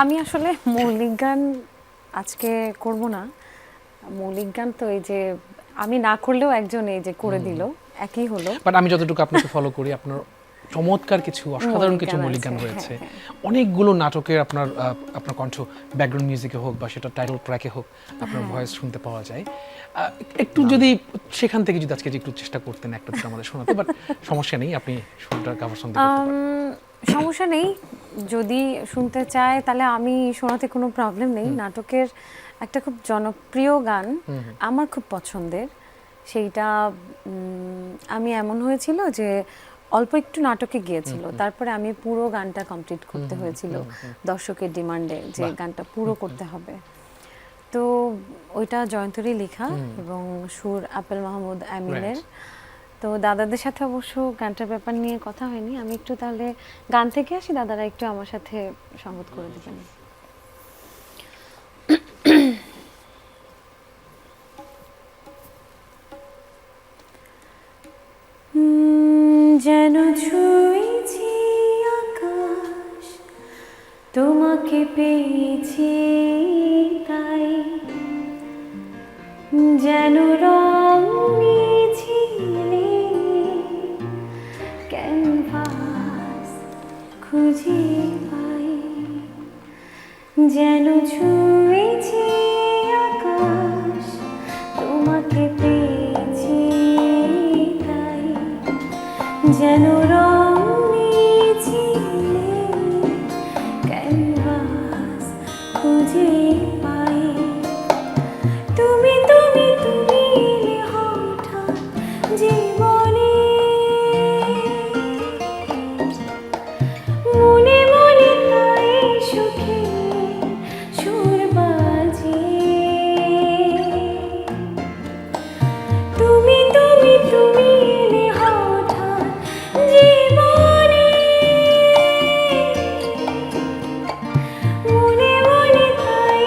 আমি আসলে মৌলিক গান আজকে করব না। মৌলিক গান তো এই যে আমি না করলেও একজন এই যে করে দিল, একই হলো। বাট আমি যতটুকু আপনাকে ফলো করি, আপনার চমৎকার কিছু, অসাধারণ কিছু মৌলিক গান রয়েছে। অনেকগুলো নাটকের আপনার আপনার কণ্ঠ, ব্যাকগ্রাউন্ড মিউজিকে হোক বা সেটা টাইটেল ট্র্যাকে হোক, আপনার ভয়েস শুনতে পাওয়া যায়। একটু যদি সেখান থেকে যদি আজকে একটু চেষ্টা করতেন একটা দুটো আমাদের শোনাতে, বাট সমস্যা নেই, আপনি শুনটা কাভার শুনতে করতে পারেন। সমস্যা নেই, যদি শুনতে চায় তাহলে আমি শোনাতে কোনো প্রবলেম নেই। নাটকের একটা খুব জনপ্রিয় গান আমার খুব পছন্দের, সেইটা আমি এমন হয়েছিল যে অল্প একটু নাটকে গিয়েছিল, তারপরে আমি পুরো গানটা কমপ্লিট করতে হয়েছিল দর্শকের ডিমান্ডে যে গানটা পুরো করতে হবে। তো ওইটা জয়ন্তরই লেখা এবং সুর আপেল মাহমুদ আমিনের। তো দাদাদের সাথে অবশ্য গানটার ব্যাপার নিয়ে কথা হয়নি। আমি একটু তাহলে গান থেকে আসি, দাদারা একটু আমার সাথে সঙ্গত করে দেবেন। যেন ছুঁয়েছি আকাশ, তোমাকে পেয়েছি তাই, যেন রং নিয়েছিলে ক্যানভাস খুঁজে পাই, যেন ছুঁয়েছি আকাশ, তোমাকে পেয়েছি তাই, যেন রং নিয়েছিলে ক্যানভাস খুঁজে পাই। তুমি তুমি তুমি এলে হঠাৎ জীবনে, মনে মনে তাই সুখে সুর বাজে। তুমি তুমি তুমি এলে হঠাৎ জীবনে, মনে মনে তাই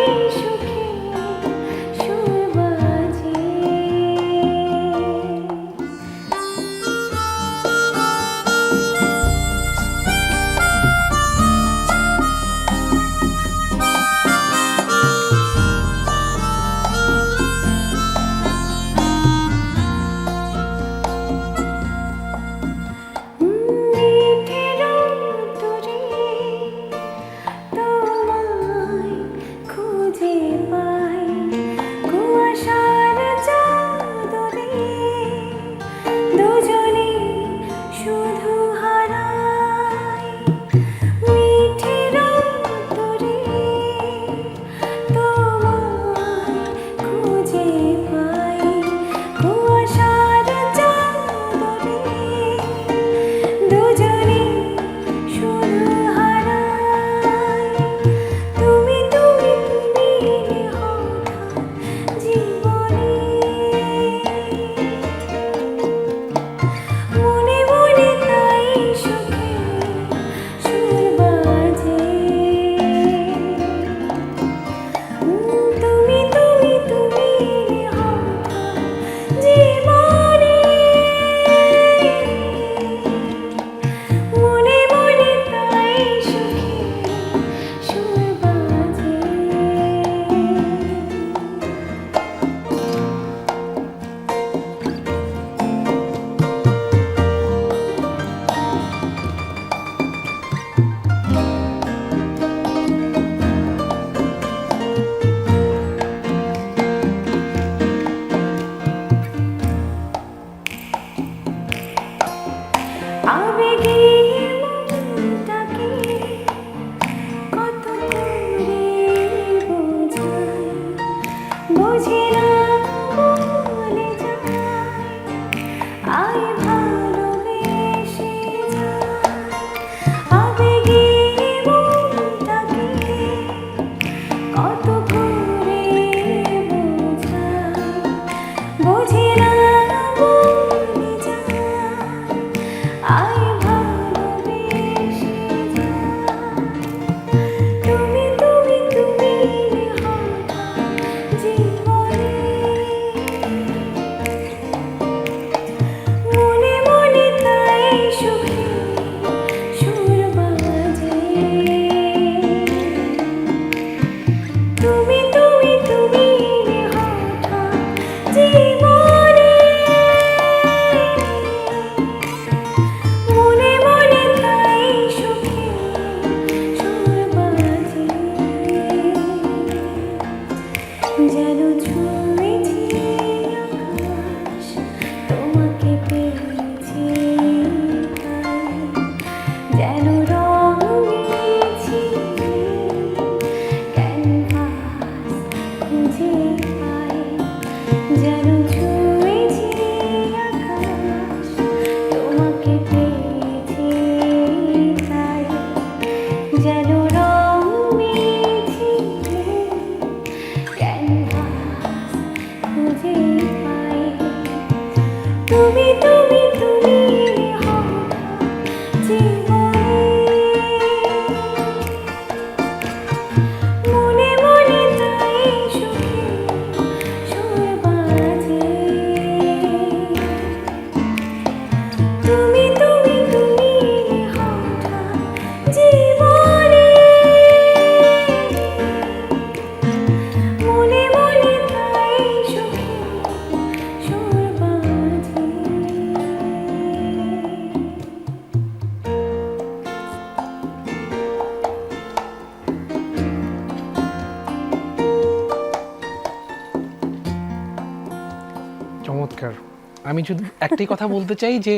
আমি শুধু একটাই কথা বলতে চাই যে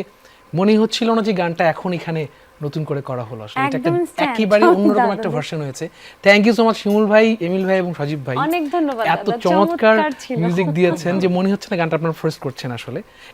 মনে হচ্ছিল না যে গানটা এখন এখানে নতুন করে করা হলো, আসলে এটা একটা একদম stand, একেবারে অন্যরকম একটা দারুণ। ভার্সন হয়েছে। থ্যাংক ইউ সো মাচ শিমুল ভাই, এমিল ভাই এবং সজীব ভাই, অনেক ধন্যবাদ এত দাদা, চমৎকার ছিল। মিউজিক দিয়েছেন যে মনে হচ্ছে না গানটা আপনারা ফার্স্ট করছেন আসলে।